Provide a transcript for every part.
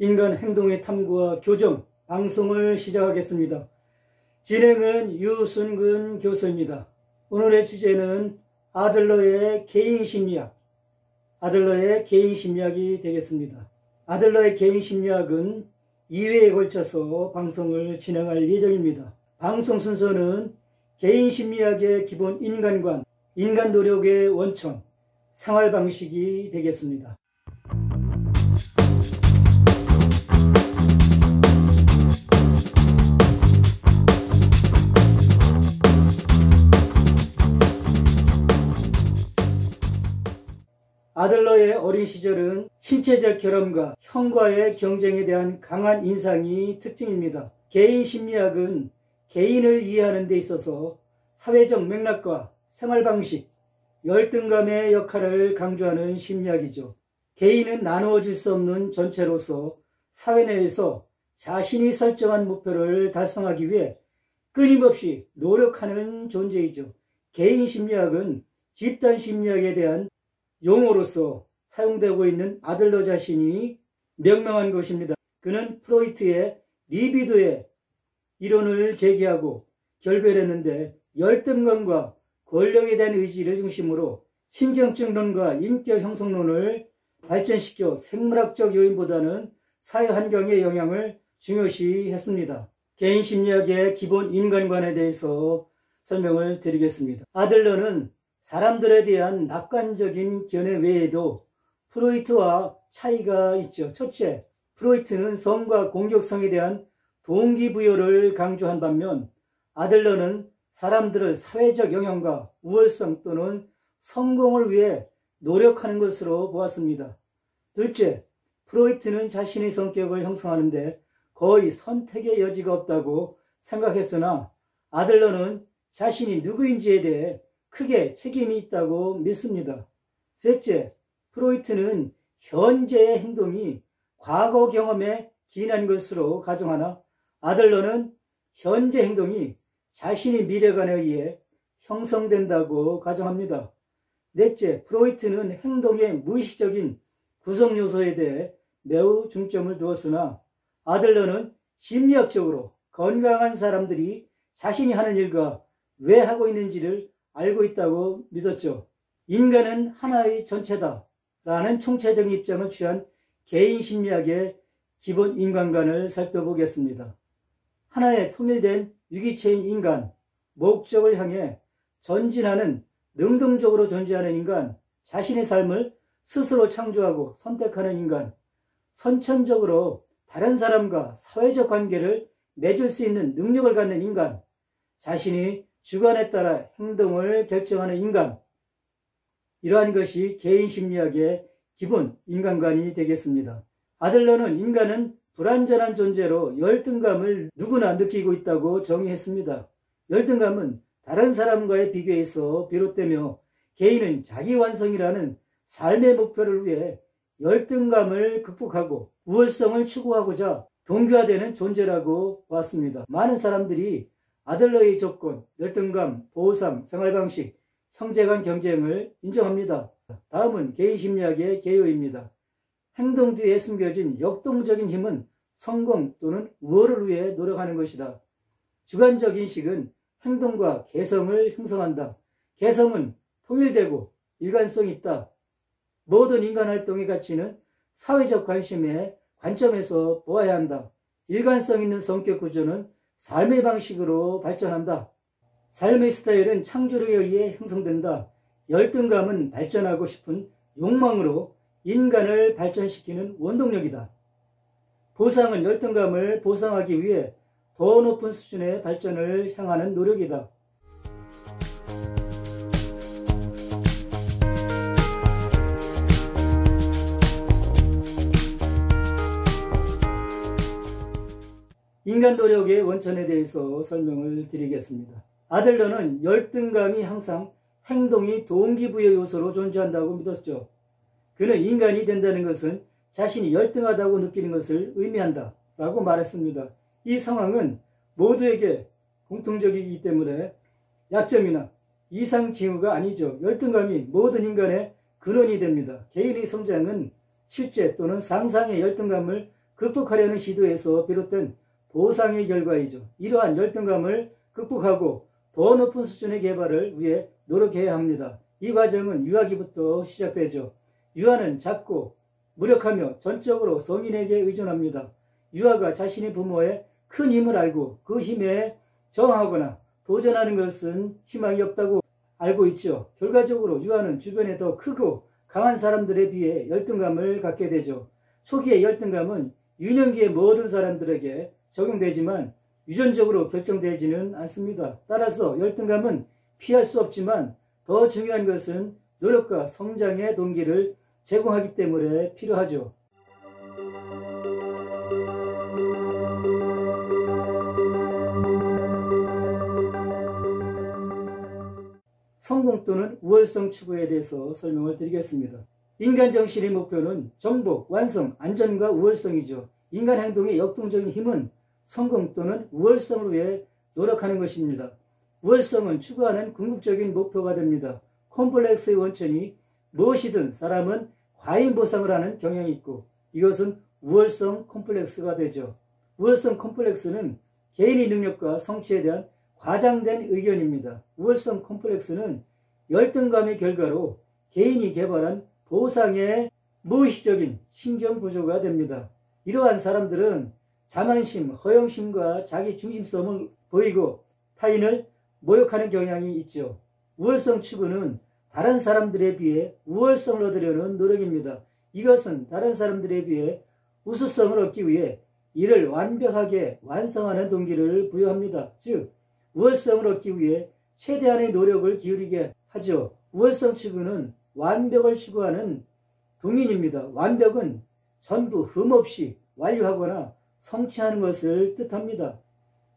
인간 행동의 탐구와 교정 방송을 시작하겠습니다. 진행은 유순근 교수입니다. 오늘의 주제는 아들러의 개인심리학, 아들러의 개인심리학이 되겠습니다. 아들러의 개인심리학은 2회에 걸쳐서 방송을 진행할 예정입니다. 방송 순서는 개인심리학의 기본 인간관, 인간 노력의 원천, 생활방식이 되겠습니다. 아들러의 어린 시절은 신체적 결함과 형과의 경쟁에 대한 강한 인상이 특징입니다. 개인심리학은 개인을 이해하는 데 있어서 사회적 맥락과 생활방식, 열등감의 역할을 강조하는 심리학이죠. 개인은 나누어질 수 없는 전체로서 사회 내에서 자신이 설정한 목표를 달성하기 위해 끊임없이 노력하는 존재이죠. 개인심리학은 집단심리학에 대한 용어로서 사용되고 있는 아들러 자신이 명명한 것입니다. 그는 프로이트의 리비도의 이론을 제기하고 결별했는데 열등감과 권력에 대한 의지를 중심으로 신경증론과 인격 형성론을 발전시켜 생물학적 요인보다는 사회 환경의 영향을 중요시 했습니다. 개인심리학의 기본 인간관에 대해서 설명을 드리겠습니다. 아들러는 사람들에 대한 낙관적인 견해 외에도 프로이트와 차이가 있죠. 첫째, 프로이트는 성과 공격성에 대한 동기부여를 강조한 반면 아들러는 사람들을 사회적 영향과 우월성 또는 성공을 위해 노력하는 것으로 보았습니다. 둘째, 프로이트는 자신의 성격을 형성하는데 거의 선택의 여지가 없다고 생각했으나 아들러는 자신이 누구인지에 대해 크게 책임이 있다고 믿습니다. 셋째, 프로이트는 현재의 행동이 과거 경험에 기인한 것으로 가정하나 아들러는 현재 행동이 자신의 미래관에 의해 형성된다고 가정합니다. 넷째, 프로이트는 행동의 무의식적인 구성 요소에 대해 매우 중점을 두었으나 아들러는 심리학적으로 건강한 사람들이 자신이 하는 일과 왜 하고 있는지를 알고 있다고 믿었죠. 인간은 하나의 전체다 라는 총체적인 입장을 취한 개인심리학의 기본 인간관을 살펴보겠습니다. 하나의 통일된 유기체인 인간, 목적을 향해 전진하는 능동적으로 존재하는 인간, 자신의 삶을 스스로 창조하고 선택하는 인간, 선천적으로 다른 사람과 사회적 관계를 맺을 수 있는 능력을 갖는 인간, 자신이 주관에 따라 행동을 결정하는 인간, 이러한 것이 개인심리학의 기본 인간관이 되겠습니다. 아들러는 인간은 불완전한 존재로 열등감을 누구나 느끼고 있다고 정의했습니다. 열등감은 다른 사람과의 비교에서 비롯되며 개인은 자기 완성이라는 삶의 목표를 위해 열등감을 극복하고 우월성을 추구하고자 동기화되는 존재라고 보았습니다. 많은 사람들이 아들러의 조건, 열등감, 보상, 생활방식, 형제간 경쟁을 인정합니다. 다음은 개인심리학의 개요입니다. 행동 뒤에 숨겨진 역동적인 힘은 성공 또는 우월을 위해 노력하는 것이다. 주관적 인식은 행동과 개성을 형성한다. 개성은 통일되고 일관성이 있다. 모든 인간 활동의 가치는 사회적 관심의 관점에서 보아야 한다. 일관성 있는 성격 구조는 삶의 방식으로 발전한다. 삶의 스타일은 창조력에 의해 형성된다. 열등감은 발전하고 싶은 욕망으로 인간을 발전시키는 원동력이다. 보상은 열등감을 보상하기 위해 더 높은 수준의 발전을 향하는 노력이다. 인간 노력의 원천에 대해서 설명을 드리겠습니다. 아들러는 열등감이 항상 행동이 동기부여 요소로 존재한다고 믿었죠. 그는 인간이 된다는 것은 자신이 열등하다고 느끼는 것을 의미한다 라고 말했습니다. 이 상황은 모두에게 공통적이기 때문에 약점이나 이상 징후가 아니죠. 열등감이 모든 인간의 근원이 됩니다. 개인의 성장은 실제 또는 상상의 열등감을 극복하려는 시도에서 비롯된 보상의 결과이죠. 이러한 열등감을 극복하고 더 높은 수준의 개발을 위해 노력해야 합니다. 이 과정은 유아기부터 시작되죠. 유아는 작고 무력하며 전적으로 성인에게 의존합니다. 유아가 자신의 부모의 큰 힘을 알고 그 힘에 저항하거나 도전하는 것은 희망이 없다고 알고 있죠. 결과적으로 유아는 주변에 더 크고 강한 사람들에 비해 열등감을 갖게 되죠. 초기의 열등감은 유년기의 모든 사람들에게 적용되지만 유전적으로 결정되지는 않습니다. 따라서 열등감은 피할 수 없지만 더 중요한 것은 노력과 성장의 동기를 제공하기 때문에 필요하죠. 성공 또는 우월성 추구에 대해서 설명을 드리겠습니다. 인간 정신의 목표는 정복, 완성, 안전과 우월성이죠. 인간 행동의 역동적인 힘은 성공 또는 우월성을 위해 노력하는 것입니다. 우월성은 추구하는 궁극적인 목표가 됩니다. 콤플렉스의 원천이 무엇이든 사람은 과잉 보상을 하는 경향이 있고 이것은 우월성 콤플렉스가 되죠. 우월성 콤플렉스는 개인의 능력과 성취에 대한 과장된 의견입니다. 우월성 콤플렉스는 열등감의 결과로 개인이 개발한 보상의 무의식적인 신경구조가 됩니다. 이러한 사람들은 자만심, 허영심과 자기중심성을 보이고 타인을 모욕하는 경향이 있죠. 우월성 추구는 다른 사람들에 비해 우월성을 얻으려는 노력입니다. 이것은 다른 사람들에 비해 우수성을 얻기 위해 이를 완벽하게 완성하는 동기를 부여합니다. 즉, 우월성을 얻기 위해 최대한의 노력을 기울이게 하죠. 우월성 추구는 완벽을 추구하는 동인입니다. 완벽은 전부 흠없이 완료하거나 성취하는 것을 뜻합니다.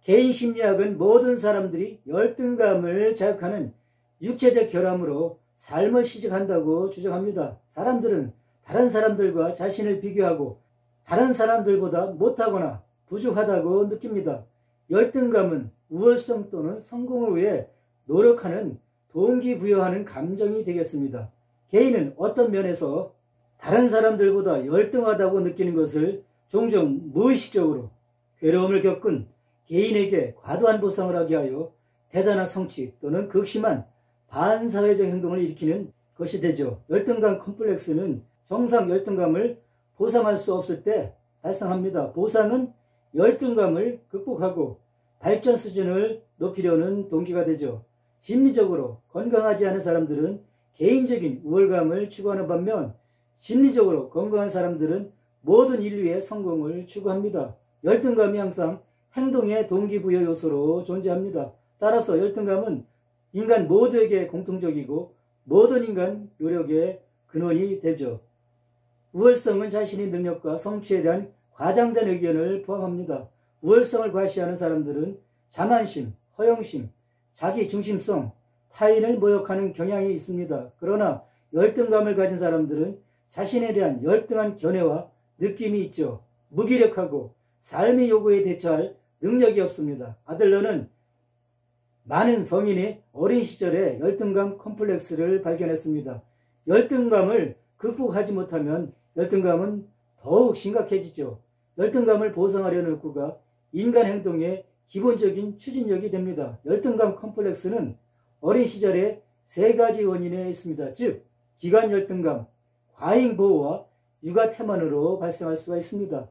개인 심리학은 모든 사람들이 열등감을 자극하는 육체적 결함으로 삶을 시작한다고 주장합니다. 사람들은 다른 사람들과 자신을 비교하고 다른 사람들보다 못하거나 부족하다고 느낍니다. 열등감은 우월성 또는 성공을 위해 노력하는 동기부여하는 감정이 되겠습니다. 개인은 어떤 면에서 다른 사람들보다 열등하다고 느끼는 것을 종종 무의식적으로 괴로움을 겪은 개인에게 과도한 보상을 하게 하여 대단한 성취 또는 극심한 반사회적 행동을 일으키는 것이 되죠. 열등감 컴플렉스는 정상 열등감을 보상할 수 없을 때 발생합니다. 보상은 열등감을 극복하고 발전 수준을 높이려는 동기가 되죠. 심리적으로 건강하지 않은 사람들은 개인적인 우월감을 추구하는 반면 심리적으로 건강한 사람들은 모든 인류의 성공을 추구합니다. 열등감이 항상 행동의 동기부여 요소로 존재합니다. 따라서 열등감은 인간 모두에게 공통적이고 모든 인간 노력의 근원이 되죠. 우월성은 자신의 능력과 성취에 대한 과장된 의견을 포함합니다. 우월성을 과시하는 사람들은 자만심, 허영심, 자기중심성, 타인을 모욕하는 경향이 있습니다. 그러나 열등감을 가진 사람들은 자신에 대한 열등한 견해와 느낌이 있죠. 무기력하고 삶의 요구에 대처할 능력이 없습니다. 아들러는 많은 성인이 어린 시절에 열등감 컴플렉스를 발견했습니다. 열등감을 극복하지 못하면 열등감은 더욱 심각해지죠. 열등감을 보상하려는 욕구가 인간 행동의 기본적인 추진력이 됩니다. 열등감 컴플렉스는 어린 시절에 세 가지 원인에 있습니다. 즉, 기관 열등감, 과잉 보호와 육아 태만으로 발생할 수가 있습니다.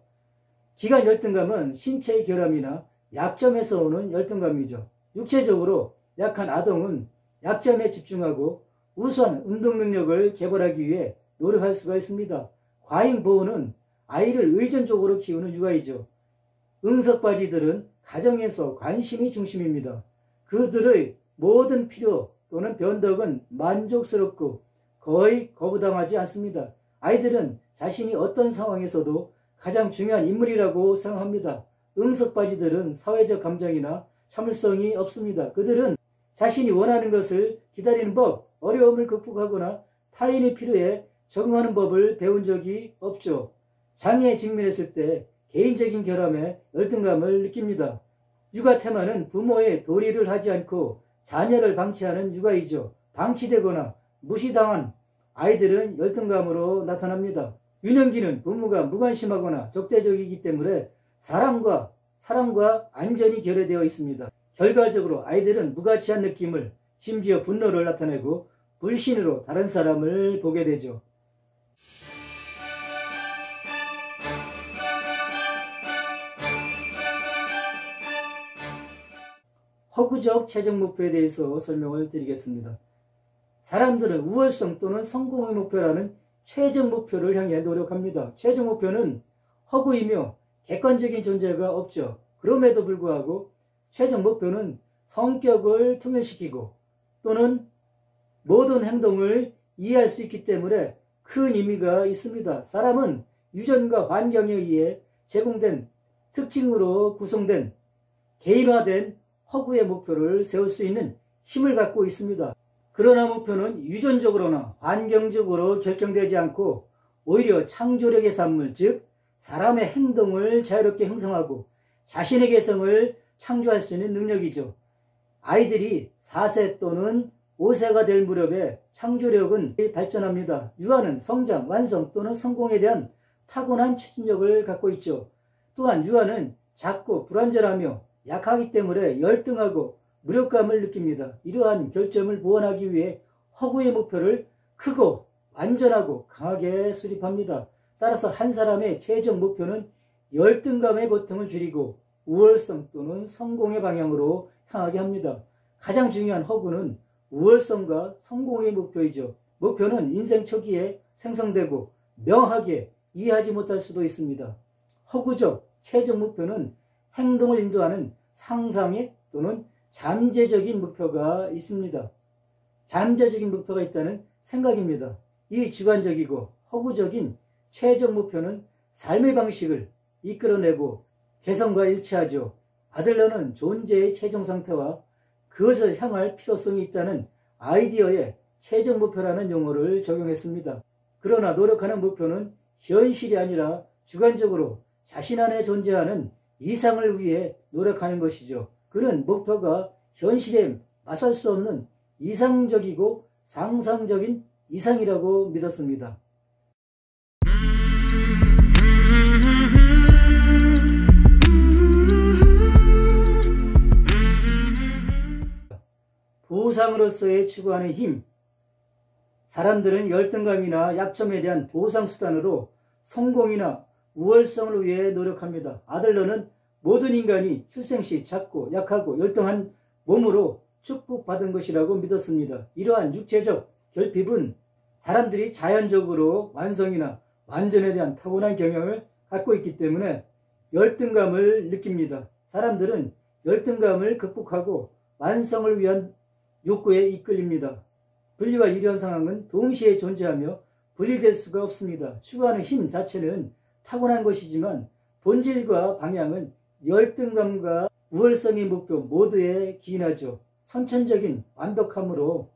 기관 열등감은 신체의 결함이나 약점에서 오는 열등감이죠. 육체적으로 약한 아동은 약점에 집중하고 우수한 운동 능력을 개발하기 위해 노력할 수가 있습니다. 과잉 보호는 아이를 의존적으로 키우는 육아이죠. 응석바지들은 가정에서 관심이 중심입니다. 그들의 모든 필요 또는 변덕은 만족스럽고 거의 거부당하지 않습니다. 아이들은 자신이 어떤 상황에서도 가장 중요한 인물이라고 생각합니다. 응석바지들은 사회적 감정이나 참을성이 없습니다. 그들은 자신이 원하는 것을 기다리는 법, 어려움을 극복하거나 타인의 필요에 적응하는 법을 배운 적이 없죠. 장애에 직면했을 때 개인적인 결함에 열등감을 느낍니다. 육아 태만은 부모의 도리를 하지 않고 자녀를 방치하는 육아이죠. 방치되거나 무시당한 아이들은 열등감으로 나타납니다. 유년기는 부모가 무관심하거나 적대적이기 때문에 사랑과 안전이 결여되어 있습니다. 결과적으로 아이들은 무가치한 느낌을, 심지어 분노를 나타내고 불신으로 다른 사람을 보게 되죠. 허구적 최종 목표에 대해서 설명을 드리겠습니다. 사람들은 우월성 또는 성공의 목표라는 최종 목표를 향해 노력합니다. 최종 목표는 허구이며 객관적인 존재가 없죠. 그럼에도 불구하고 최종 목표는 성격을 통일시키고 또는 모든 행동을 이해할 수 있기 때문에 큰 의미가 있습니다. 사람은 유전과 환경에 의해 제공된 특징으로 구성된 개인화된 허구의 목표를 세울 수 있는 힘을 갖고 있습니다. 그러나 목표는 유전적으로나 환경적으로 결정되지 않고 오히려 창조력의 산물, 즉 사람의 행동을 자유롭게 형성하고 자신의 개성을 창조할 수 있는 능력이죠. 아이들이 4세 또는 5세가 될 무렵에 창조력은 발전합니다. 유아는 성장, 완성 또는 성공에 대한 타고난 추진력을 갖고 있죠. 또한 유아는 작고 불완전하며 약하기 때문에 열등하고 무력감을 느낍니다. 이러한 결점을 보완하기 위해 허구의 목표를 크고 완전하고 강하게 수립합니다. 따라서 한 사람의 최종 목표는 열등감의 고통을 줄이고 우월성 또는 성공의 방향으로 향하게 합니다. 가장 중요한 허구는 우월성과 성공의 목표이죠. 목표는 인생 초기에 생성되고 명확하게 이해하지 못할 수도 있습니다. 허구적 최종 목표는 행동을 인도하는 상상의 또는 잠재적인 목표가 있습니다. 잠재적인 목표가 있다는 생각입니다. 이 주관적이고 허구적인 최종 목표는 삶의 방식을 이끌어내고 개성과 일치하죠. 아들러는 존재의 최종 상태와 그것을 향할 필요성이 있다는 아이디어에 최종 목표라는 용어를 적용했습니다. 그러나 노력하는 목표는 현실이 아니라 주관적으로 자신 안에 존재하는 이상을 위해 노력하는 것이죠. 그는 목표가 현실에 맞설 수 없는 이상적이고 상상적인 이상이라고 믿었습니다. 보상으로서의 추구하는 힘. 사람들은 열등감이나 약점에 대한 보상 수단으로 성공이나 우월성을 위해 노력합니다. 아들러는 모든 인간이 출생 시 작고 약하고 열등한 몸으로 축복받은 것이라고 믿었습니다. 이러한 육체적 결핍은 사람들이 자연적으로 완성이나 완전에 대한 타고난 경향을 갖고 있기 때문에 열등감을 느낍니다. 사람들은 열등감을 극복하고 완성을 위한 욕구에 이끌립니다. 분리와 유리한 상황은 동시에 존재하며 분리될 수가 없습니다. 추구하는 힘 자체는 타고난 것이지만 본질과 방향은 열등감과 우월성의 목표 모두에 기인하죠. 선천적인 완벽함으로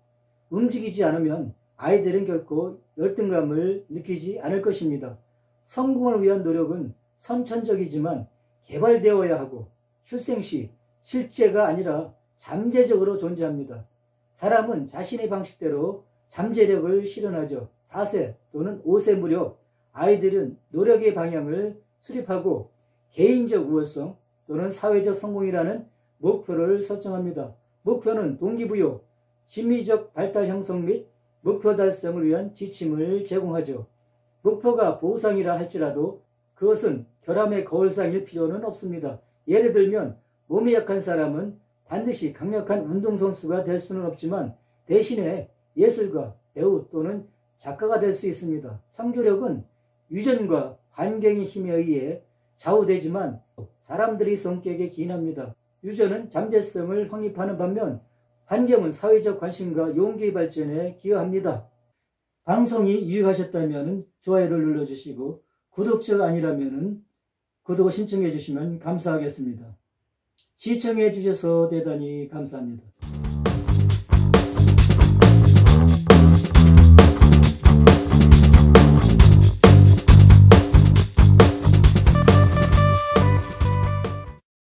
움직이지 않으면 아이들은 결코 열등감을 느끼지 않을 것입니다. 성공을 위한 노력은 선천적이지만 개발되어야 하고 출생 시 실제가 아니라 잠재적으로 존재합니다. 사람은 자신의 방식대로 잠재력을 실현하죠. 4세 또는 5세 무렵 아이들은 노력의 방향을 수립하고 개인적 우월성 또는 사회적 성공이라는 목표를 설정합니다. 목표는 동기부여, 심리적 발달 형성 및 목표 달성을 위한 지침을 제공하죠. 목표가 보상이라 할지라도 그것은 결함의 거울상일 필요는 없습니다. 예를 들면 몸이 약한 사람은 반드시 강력한 운동선수가 될 수는 없지만 대신에 예술가, 배우 또는 작가가 될 수 있습니다. 창조력은 유전과 환경의 힘에 의해 좌우되지만 사람들의 성격에 기인합니다. 유전은 잠재성을 확립하는 반면 환경은 사회적 관심과 용기의 발전에 기여합니다. 방송이 유익하셨다면 좋아요를 눌러주시고 구독자가 아니라면 구독을 신청해 주시면 감사하겠습니다. 시청해 주셔서 대단히 감사합니다.